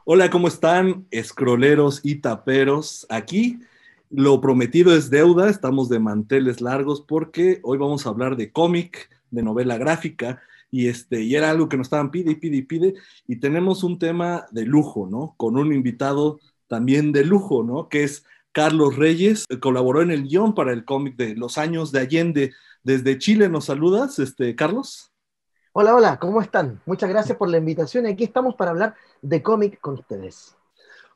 Hola, ¿cómo están, escroleros y taperos? Aquí lo prometido es deuda, estamos de manteles largos porque hoy vamos a hablar de cómic, de novela gráfica, y era algo que nos estaban pide y pide y pide, y tenemos un tema de lujo, ¿no? Con un invitado también de lujo, ¿no? Que es Carlos Reyes, colaboró en el guión para el cómic de Los Años de Allende. Desde Chile, ¿nos saludas, Carlos? Hola, hola, ¿cómo están? Muchas gracias por la invitación. Aquí estamos para hablar de cómic con ustedes.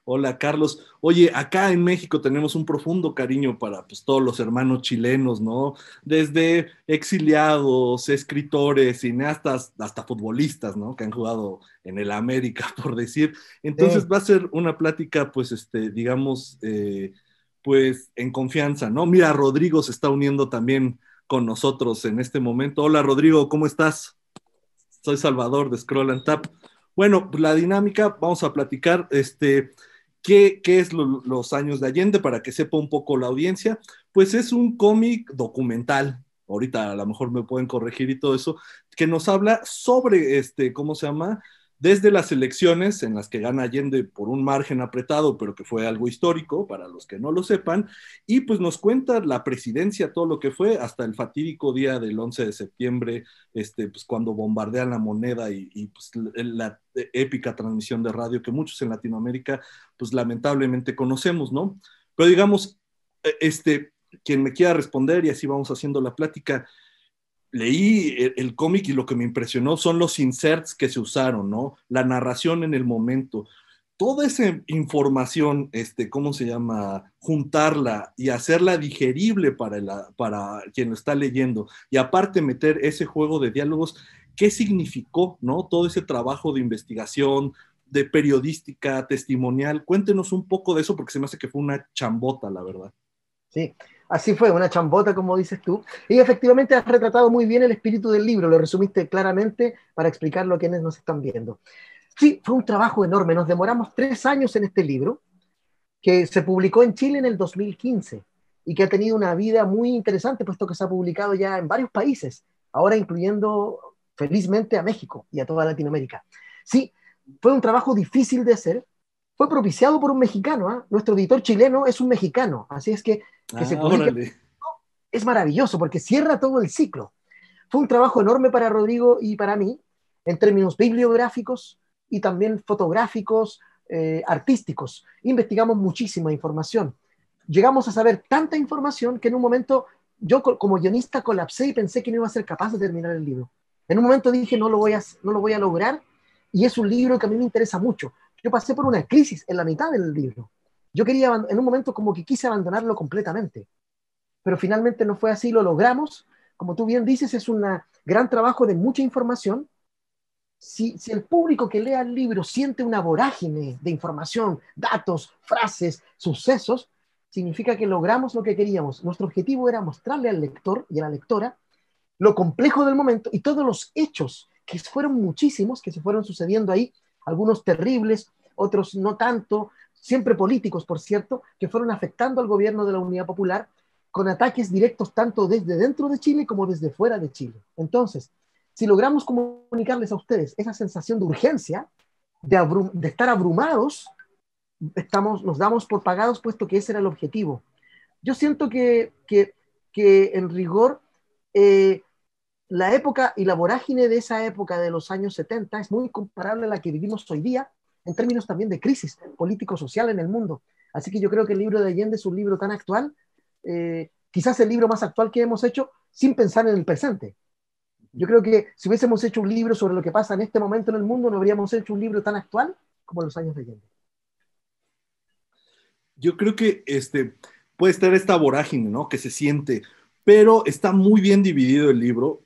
Hola Carlos. Oye, acá en México tenemos un profundo cariño para pues, todos los hermanos chilenos, ¿no? Desde exiliados, escritores, cineastas, hasta futbolistas, ¿no? Que han jugado en el América, por decir. Entonces Sí, va a ser una plática, pues, digamos, pues en confianza, ¿no? Mira, Rodrigo se está uniendo también con nosotros en este momento. Hola Rodrigo, ¿cómo estás? Soy Salvador de Scroll and Tap. Bueno, pues la dinámica, vamos a platicar, ¿qué es Los Años de Allende? Para que sepa un poco la audiencia. Pues es un cómic documental, ahorita a lo mejor me pueden corregir y todo eso, que nos habla sobre, ¿cómo se llama? Desde las elecciones en las que gana Allende por un margen apretado, pero que fue algo histórico para los que no lo sepan, y pues nos cuenta la presidencia, todo lo que fue, hasta el fatídico día del 11 de septiembre, pues cuando bombardean la moneda y pues la épica transmisión de radio que muchos en Latinoamérica pues lamentablemente conocemos, ¿no? Pero digamos, quien me quiera responder y así vamos haciendo la plática, leí el cómic y lo que me impresionó son los inserts que se usaron, ¿no? La narración en el momento. Toda esa información, ¿cómo se llama? Juntarla y hacerla digerible para quien lo está leyendo. Y aparte meter ese juego de diálogos, ¿qué significó, no? Todo ese trabajo de investigación, de periodística, testimonial. Cuéntenos un poco de eso porque se me hace que fue una chambota, la verdad. sí, así fue, una chambota, como dices tú. Y efectivamente has retratado muy bien el espíritu del libro, lo resumiste claramente para explicarlo a quienes nos están viendo. Sí, fue un trabajo enorme, nos demoramos 3 años en este libro, que se publicó en Chile en el 2015 y que ha tenido una vida muy interesante, puesto que se ha publicado ya en varios países, ahora incluyendo felizmente a México y a toda Latinoamérica. Sí, fue un trabajo difícil de hacer, fue propiciado por un mexicano, ¿eh? Nuestro editor chileno es un mexicano, así es que se Ah, publique órale. es maravilloso porque cierra todo el ciclo. Fue un trabajo enorme para Rodrigo y para mí, en términos bibliográficos y también fotográficos, artísticos. Investigamos muchísima información. Llegamos a saber tanta información que en un momento yo como guionista colapsé y pensé que no iba a ser capaz de terminar el libro. En un momento dije, no lo voy a lograr, y es un libro que a mí me interesa mucho. Yo pasé por una crisis en la mitad del libro. Yo quería, en un momento como que quise abandonarlo completamente, pero finalmente no fue así, lo logramos. Como tú bien dices, es un gran trabajo de mucha información. Si el público que lea el libro siente una vorágine de información, datos, frases, sucesos, significa que logramos lo que queríamos. Nuestro objetivo era mostrarle al lector y a la lectora lo complejo del momento y todos los hechos, que fueron muchísimos, que se fueron sucediendo ahí, algunos terribles, otros no tanto, siempre políticos, por cierto, que fueron afectando al gobierno de la Unidad Popular con ataques directos tanto desde dentro de Chile como desde fuera de Chile. Entonces, si logramos comunicarles a ustedes esa sensación de urgencia, de estar abrumados, nos damos por pagados, puesto que ese era el objetivo. Yo siento que en rigor, eh, la época y la vorágine de esa época de los años 70 es muy comparable a la que vivimos hoy día, en términos también de crisis político-social en el mundo. Así que yo creo que el libro de Allende es un libro tan actual, quizás el libro más actual que hemos hecho sin pensar en el presente. Yo creo que si hubiésemos hecho un libro sobre lo que pasa en este momento en el mundo, no habríamos hecho un libro tan actual como los años de Allende. Yo creo que puede estar esta vorágine, ¿no? Que se siente, pero está muy bien dividido el libro.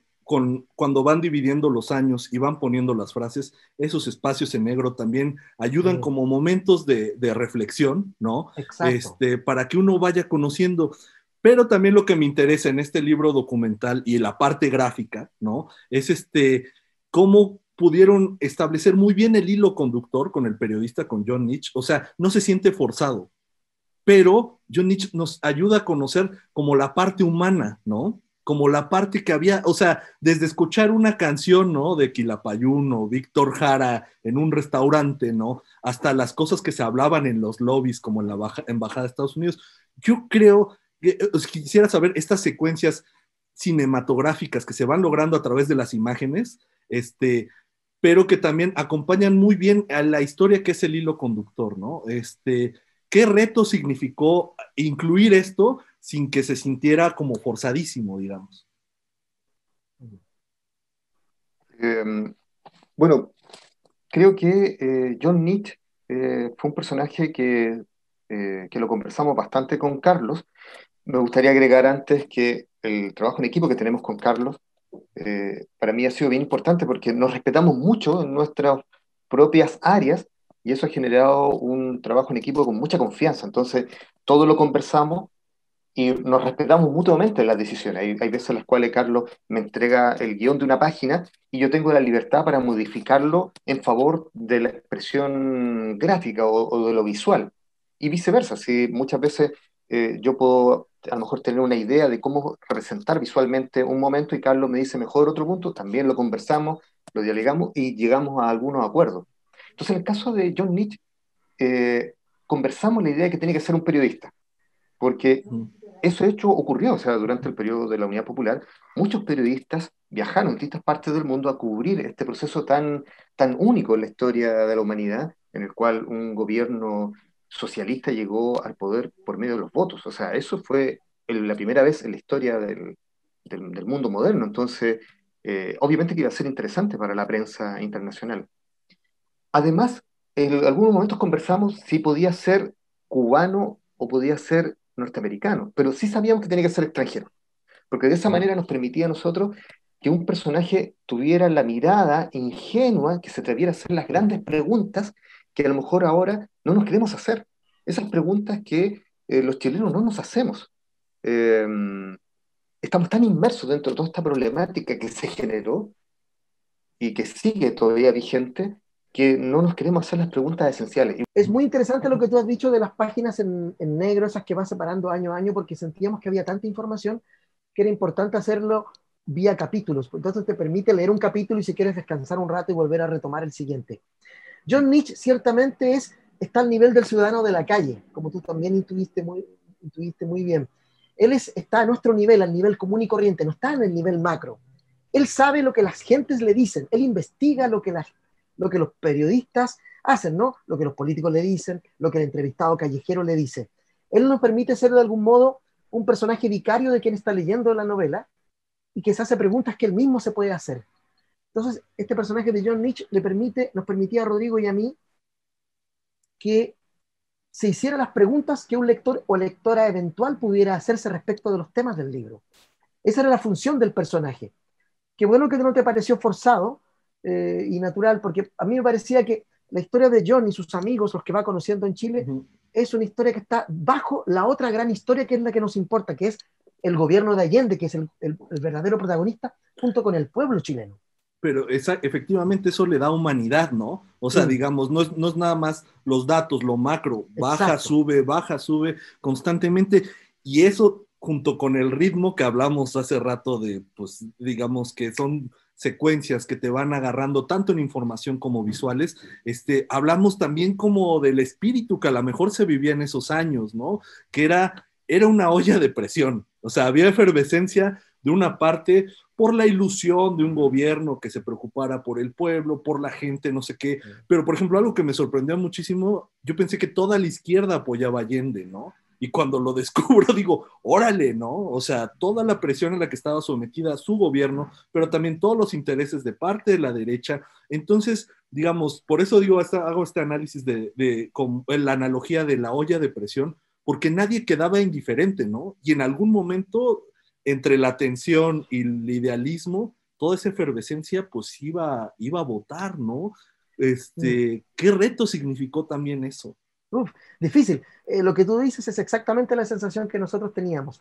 Cuando van dividiendo los años y van poniendo las frases, esos espacios en negro también ayudan como momentos de reflexión, ¿no? Exacto. Para que uno vaya conociendo. Pero también lo que me interesa en este libro documental y la parte gráfica, ¿no? Es cómo pudieron establecer muy bien el hilo conductor con el periodista, con John Niche. O sea, no se siente forzado, pero John Nietzsche nos ayuda a conocer como la parte humana, ¿no? como la parte que había, o sea, desde escuchar una canción, ¿no? De Quilapayún o Víctor Jara en un restaurante, ¿no? Hasta las cosas que se hablaban en los lobbies, como en la Embajada de Estados Unidos. Yo creo que quisiera saber estas secuencias cinematográficas que se van logrando a través de las imágenes, pero que también acompañan muy bien a la historia que es el hilo conductor, ¿no? ¿Qué reto significó incluir esto sin que se sintiera como forzadísimo, digamos? Bueno, creo que John Nietzsche fue un personaje que lo conversamos bastante con Carlos. Me gustaría agregar antes que el trabajo en equipo que tenemos con Carlos para mí ha sido bien importante porque nos respetamos mucho en nuestras propias áreas y eso ha generado un trabajo en equipo con mucha confianza. Entonces, todo lo conversamos y nos respetamos mutuamente en las decisiones. Hay veces en las cuales Carlos me entrega el guión de una página y yo tengo la libertad para modificarlo en favor de la expresión gráfica o de lo visual. Y viceversa, si muchas veces yo puedo a lo mejor tener una idea de cómo representar visualmente un momento y Carlos me dice mejor otro punto, también lo conversamos, lo dialogamos y llegamos a algunos acuerdos. Entonces, en el caso de John Nietzsche, conversamos la idea de que tiene que ser un periodista, porque eso hecho ocurrió, o sea, durante el periodo de la Unidad Popular, muchos periodistas viajaron a distintas partes del mundo a cubrir este proceso tan único en la historia de la humanidad, en el cual un gobierno socialista llegó al poder por medio de los votos. O sea, eso fue la primera vez en la historia del mundo moderno. Entonces, obviamente que iba a ser interesante para la prensa internacional. Además, en algunos momentos conversamos si podía ser cubano o podía ser norteamericano, pero sí sabíamos que tenía que ser extranjero, porque de esa manera nos permitía a nosotros que un personaje tuviera la mirada ingenua, que se atreviera a hacer las grandes preguntas que a lo mejor ahora no nos queremos hacer. Esas preguntas que los chilenos no nos hacemos. Eh, Estamos tan inmersos dentro de toda esta problemática que se generó y que sigue todavía vigente, que no nos queremos hacer las preguntas esenciales. Es muy interesante lo que tú has dicho de las páginas en negro, esas que van separando año a año, porque sentíamos que había tanta información que era importante hacerlo vía capítulos. Entonces te permite leer un capítulo y si quieres descansar un rato y volver a retomar el siguiente. John Nietzsche ciertamente está al nivel del ciudadano de la calle, como tú también intuiste muy bien. Él está a nuestro nivel, al nivel común y corriente, no está en el nivel macro. Él sabe lo que las gentes le dicen, él investiga lo que los periodistas hacen, ¿no? Lo que los políticos le dicen, lo que el entrevistado callejero le dice. Él nos permite ser de algún modo un personaje vicario de quien está leyendo la novela y que se hace preguntas que él mismo se puede hacer. Entonces, este personaje de John Nietzsche nos permitía a Rodrigo y a mí que se hicieran las preguntas que un lector o lectora eventual pudiera hacerse respecto de los temas del libro. Esa era la función del personaje. Qué bueno que no te pareció forzado y natural, porque a mí me parecía que la historia de John y sus amigos, los que va conociendo en Chile, es una historia que está bajo la otra gran historia que es la que nos importa, que es el gobierno de Allende, que es el verdadero protagonista, junto con el pueblo chileno. Pero efectivamente eso le da humanidad, ¿no? O sea, digamos, no es nada más los datos, lo macro, baja, sube constantemente, y eso junto con el ritmo que hablamos hace rato de, pues, digamos que son secuencias que te van agarrando tanto en información como visuales, hablamos también como del espíritu que a lo mejor se vivía en esos años, ¿no? Que era una olla de presión, o sea, había efervescencia de una parte por la ilusión de un gobierno que se preocupara por el pueblo, por la gente, no sé qué. Pero, por ejemplo, algo que me sorprendió muchísimo, yo pensé que toda la izquierda apoyaba a Allende, ¿no? Y cuando lo descubro digo, órale, ¿no? O sea, toda la presión a la que estaba sometida su gobierno, pero también todos los intereses de parte de la derecha. Entonces, digamos, por eso digo, hago este análisis con la analogía de la olla de presión, porque nadie quedaba indiferente, ¿no? Y en algún momento entre la tensión y el idealismo, toda esa efervescencia pues iba a votar, ¿no? ¿Qué reto significó también eso? Difícil. Lo que tú dices es exactamente la sensación que nosotros teníamos.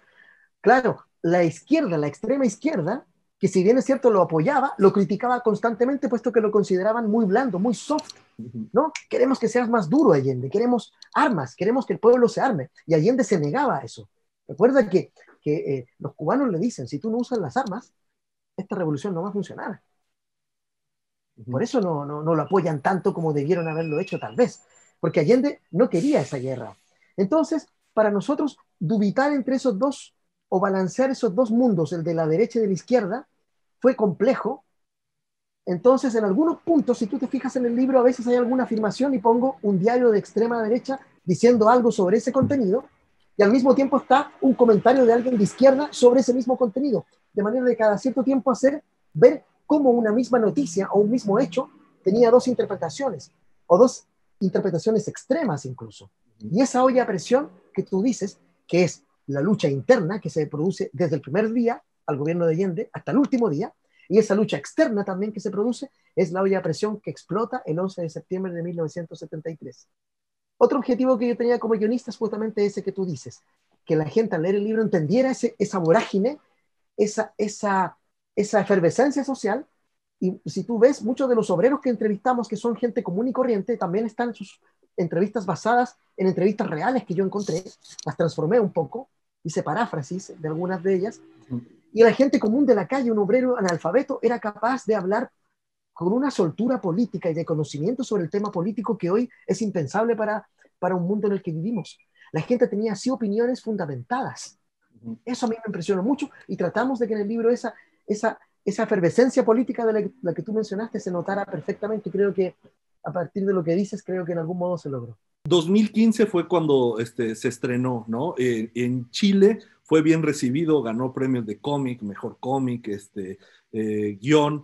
Claro, la izquierda, la extrema izquierda, que si bien es cierto lo apoyaba, lo criticaba constantemente puesto que lo consideraban muy blando, muy soft, ¿no? Queremos que seas más duro, Allende, queremos armas, queremos que el pueblo se arme, y Allende se negaba a eso. Recuerda que que los cubanos le dicen, si tú no usas las armas, esta revolución no va a funcionar. Por eso no lo apoyan tanto como debieron haberlo hecho tal vez, porque Allende no quería esa guerra. Entonces, para nosotros, dubitar entre esos dos o balancear esos dos mundos, el de la derecha y de la izquierda, fue complejo. Entonces, en algunos puntos, si tú te fijas en el libro, a veces hay alguna afirmación y pongo un diario de extrema derecha diciendo algo sobre ese contenido, y al mismo tiempo está un comentario de alguien de izquierda sobre ese mismo contenido, de manera de cada cierto tiempo ver cómo una misma noticia o un mismo hecho tenía dos interpretaciones, o dos interpretaciones extremas incluso. Y esa olla a presión que tú dices, que es la lucha interna que se produce desde el primer día al gobierno de Allende hasta el último día, y esa lucha externa también que se produce es la olla a presión que explota el 11 de septiembre de 1973. Otro objetivo que yo tenía como guionista es justamente ese que tú dices, que la gente al leer el libro entendiera esa vorágine, esa efervescencia social. Y si tú ves, muchos de los obreros que entrevistamos, que son gente común y corriente, también están en sus entrevistas basadas en entrevistas reales que yo encontré, las transformé un poco, hice paráfrasis de algunas de ellas, y la gente común de la calle, un obrero analfabeto, era capaz de hablar con una soltura política y de conocimiento sobre el tema político que hoy es impensable para un mundo en el que vivimos. La gente tenía así opiniones fundamentadas. Eso a mí me impresionó mucho y tratamos de que en el libro esa efervescencia política de la que tú mencionaste se notara perfectamente. Creo que a partir de lo que dices, creo que en algún modo se logró. 2015 fue cuando se estrenó, ¿no? En Chile fue bien recibido, ganó premios de cómic, mejor cómic, guión,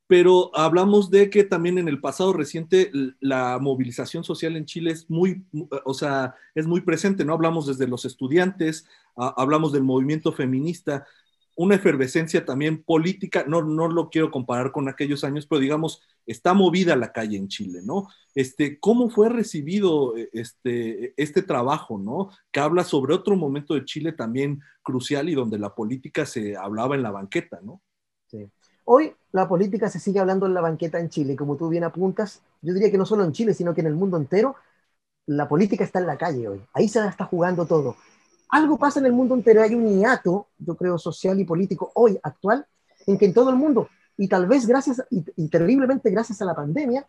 pero hablamos de que también en el pasado reciente la movilización social en Chile es es muy presente, ¿no? Hablamos desde los estudiantes, hablamos del movimiento feminista, una efervescencia también política, no lo quiero comparar con aquellos años, pero digamos, está movida la calle en Chile, ¿no? ¿Cómo fue recibido este trabajo, ¿no? Que habla sobre otro momento de Chile también crucial y donde la política se hablaba en la banqueta, ¿no? Sí. Hoy la política se sigue hablando en la banqueta en Chile, como tú bien apuntas, yo diría que no solo en Chile, sino que en el mundo entero, la política está en la calle hoy, ahí se la está jugando todo. Algo pasa en el mundo entero, hay un hiato, yo creo, social y político hoy, actual, en que en todo el mundo, y tal vez y terriblemente gracias a la pandemia,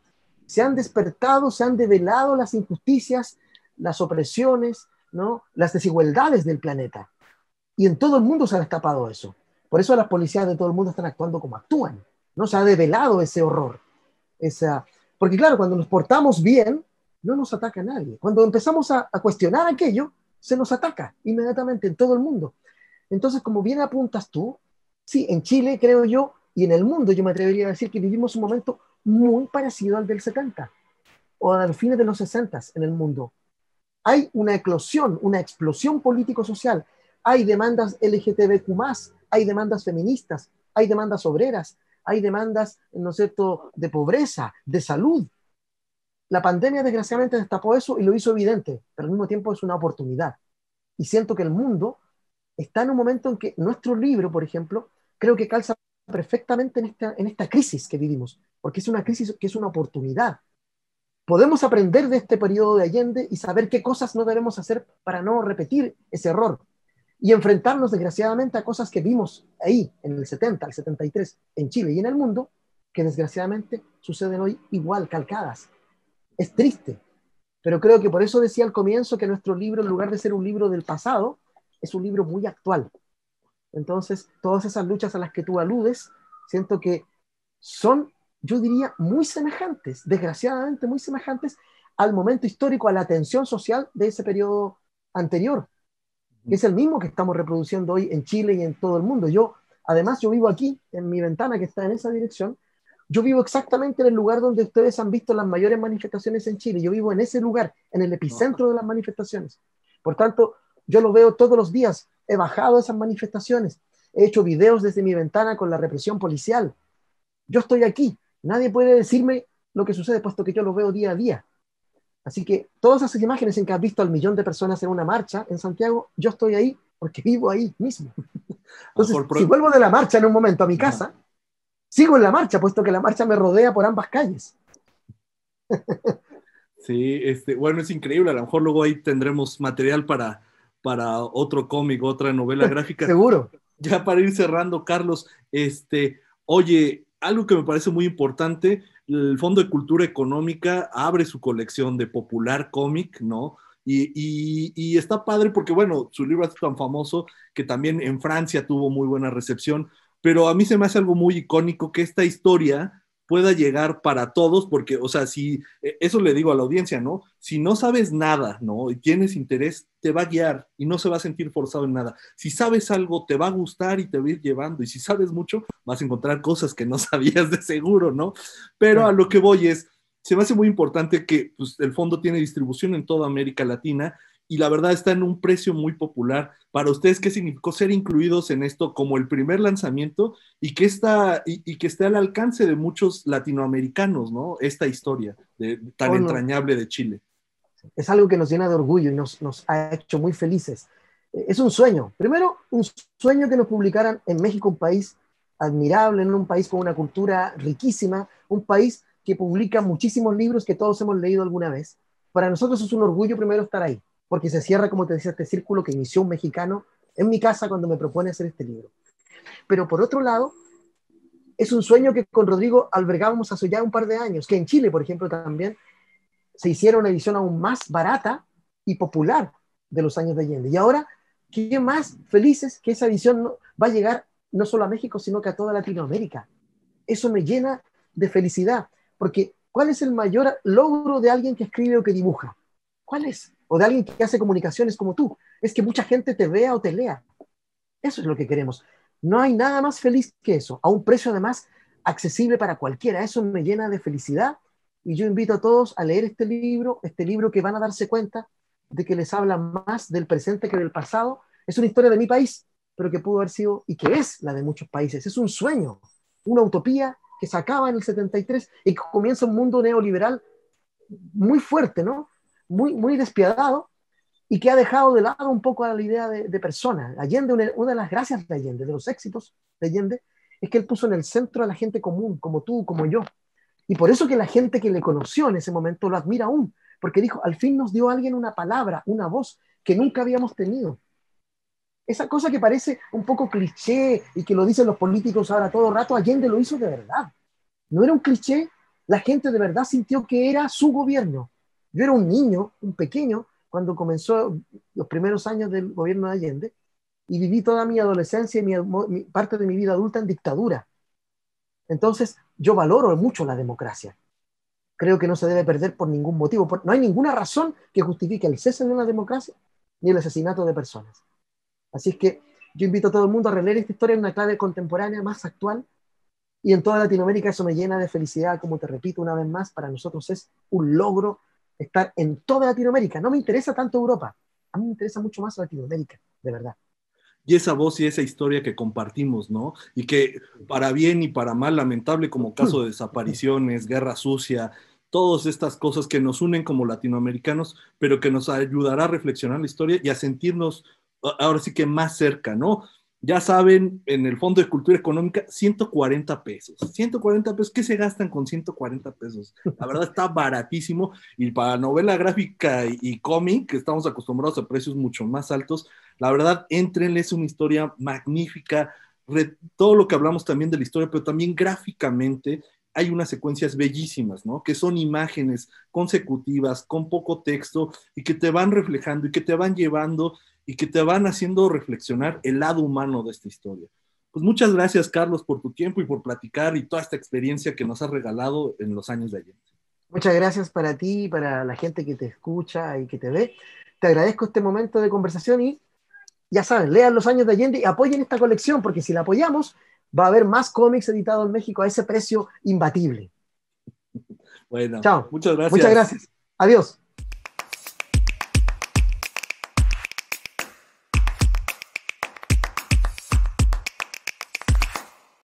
se han despertado, se han develado las injusticias, las opresiones, ¿no? Las desigualdades del planeta. Y en todo el mundo se ha destapado eso. Por eso las policías de todo el mundo están actuando como actúan, ¿no? Se ha develado ese horror. Porque claro, cuando nos portamos bien, no nos ataca nadie. Cuando empezamos a cuestionar aquello, se nos ataca inmediatamente en todo el mundo. Entonces, como bien apuntas tú, sí, en Chile, creo yo, y en el mundo, yo me atrevería a decir que vivimos un momento muy parecido al del 70 o a los fines de los 60 en el mundo. Hay una eclosión, una explosión político-social. Hay demandas LGTBQ+, hay demandas feministas, hay demandas obreras, hay demandas, ¿no es cierto?, de pobreza, de salud. La pandemia desgraciadamente destapó eso y lo hizo evidente, pero al mismo tiempo es una oportunidad. Y siento que el mundo está en un momento en que nuestro libro, por ejemplo, creo que calza perfectamente en esta crisis que vivimos, porque es una crisis que es una oportunidad. Podemos aprender de este periodo de Allende y saber qué cosas no debemos hacer para no repetir ese error y enfrentarnos desgraciadamente a cosas que vimos ahí en el 70, el 73, en Chile y en el mundo, que desgraciadamente suceden hoy igual, calcadas. Es triste, pero creo que por eso decía al comienzo que nuestro libro, en lugar de ser un libro del pasado, es un libro muy actual. Entonces, todas esas luchas a las que tú aludes, siento que son, yo diría, muy semejantes, desgraciadamente muy semejantes al momento histórico, a la tensión social de ese periodo anterior, que es el mismo que estamos reproduciendo hoy en Chile y en todo el mundo. Además, yo vivo aquí, en mi ventana que está en esa dirección, yo vivo exactamente en el lugar donde ustedes han visto las mayores manifestaciones en Chile. Yo vivo en ese lugar, en el epicentro de las manifestaciones. Por tanto, yo lo veo todos los días. He bajado a esas manifestaciones. He hecho videos desde mi ventana con la represión policial. Yo estoy aquí. Nadie puede decirme lo que sucede, puesto que yo lo veo día a día. Así que todas esas imágenes en que has visto al 1.000.000 de personas en una marcha en Santiago, yo estoy ahí porque vivo ahí mismo. Entonces, si vuelvo de la marcha en un momento a mi casa, sigo en la marcha, puesto que la marcha me rodea por ambas calles. Sí, bueno, es increíble. A lo mejor luego ahí tendremos material para otro cómic, otra novela gráfica. Seguro. Ya para ir cerrando, Carlos, oye, algo que me parece muy importante, el Fondo de Cultura Económica abre su colección de popular cómic, ¿no? Y está padre porque, bueno, su libro es tan famoso que también en Francia tuvo muy buena recepción, pero a mí se me hace algo muy icónico que esta historia pueda llegar para todos, porque, o sea, si, eso le digo a la audiencia, ¿no? Si no sabes nada, ¿no? Y tienes interés, te va a guiar y no se va a sentir forzado en nada. Si sabes algo, te va a gustar y te va a ir llevando, y si sabes mucho, vas a encontrar cosas que no sabías de seguro, ¿no? Pero a lo que voy es, se me hace muy importante que pues, el fondo tiene distribución en toda América Latina y la verdad está en un precio muy popular. Para ustedes, ¿qué significó ser incluidos en esto como el primer lanzamiento y que esté al alcance de muchos latinoamericanos, ¿no? Esta historia tan entrañable de Chile. Es algo que nos llena de orgullo y nos ha hecho muy felices. Es un sueño. Primero, un sueño que nos publicaran en México, un país admirable, en un país con una cultura riquísima, un país que publica muchísimos libros que todos hemos leído alguna vez. Para nosotros es un orgullo primero estar ahí, porque se cierra, como te decía, este círculo que inició un mexicano en mi casa cuando me propone hacer este libro. Pero por otro lado, es un sueño que con Rodrigo albergábamos hace ya un par de años, que en Chile, por ejemplo, también se hiciera una edición aún más barata y popular de los años de Allende. Y ahora, qué más felices que esa edición va a llegar no solo a México, sino que a toda Latinoamérica. Eso me llena de felicidad, porque ¿cuál es el mayor logro de alguien que escribe o que dibuja? ¿Cuál es? O de alguien que hace comunicaciones como tú. Es que mucha gente te vea o te lea. Eso es lo que queremos. No hay nada más feliz que eso, a un precio además accesible para cualquiera. Eso me llena de felicidad y yo invito a todos a leer este libro que van a darse cuenta de que les habla más del presente que del pasado. Es una historia de mi país, pero que pudo haber sido y que es la de muchos países. Es un sueño, una utopía que se acaba en el 73 y que comienza un mundo neoliberal muy fuerte, ¿no? Muy despiadado, y que ha dejado de lado un poco a la idea de persona. Allende, una de las gracias de Allende, de los éxitos de Allende, es que él puso en el centro a la gente común, como tú, como yo. Y por eso que la gente que le conoció en ese momento lo admira aún, porque dijo, al fin nos dio alguien una palabra, una voz que nunca habíamos tenido. Esa cosa que parece un poco cliché y que lo dicen los políticos ahora todo rato, Allende lo hizo de verdad. No era un cliché, la gente de verdad sintió que era su gobierno. Yo era un niño, un pequeño, cuando comenzó los primeros años del gobierno de Allende, y viví toda mi adolescencia y parte de mi vida adulta en dictadura. Entonces, yo valoro mucho la democracia. Creo que no se debe perder por ningún motivo. No hay ninguna razón que justifique el cese de una democracia ni el asesinato de personas. Así es que yo invito a todo el mundo a releer esta historia en una clave contemporánea, más actual, y en toda Latinoamérica eso me llena de felicidad. Como te repito una vez más, para nosotros es un logro estar en toda Latinoamérica. No me interesa tanto Europa, a mí me interesa mucho más Latinoamérica, de verdad. Y esa voz y esa historia que compartimos, ¿no? Y que para bien y para mal, lamentable como caso de desapariciones, guerra sucia, todas estas cosas que nos unen como latinoamericanos, pero que nos ayudará a reflexionar la historia y a sentirnos ahora sí que más cerca, ¿no? Ya saben, en el Fondo de Cultura Económica, 140 pesos. 140 pesos, ¿qué se gastan con 140 pesos? La verdad está baratísimo y para novela gráfica y cómic, que estamos acostumbrados a precios mucho más altos, la verdad, éntrenle, es una historia magnífica, todo lo que hablamos también de la historia, pero también gráficamente hay unas secuencias bellísimas, ¿no? Que son imágenes consecutivas, con poco texto, y que te van reflejando y que te van llevando y que te van haciendo reflexionar el lado humano de esta historia. Pues muchas gracias, Carlos, por tu tiempo y por platicar y toda esta experiencia que nos has regalado en los años de Allende. Muchas gracias para ti y para la gente que te escucha y que te ve. Te agradezco este momento de conversación y ya saben, lean Los años de Allende y apoyen esta colección, porque si la apoyamos, va a haber más cómics editados en México a ese precio imbatible. Bueno, Chao. muchas gracias. Muchas gracias. Adiós.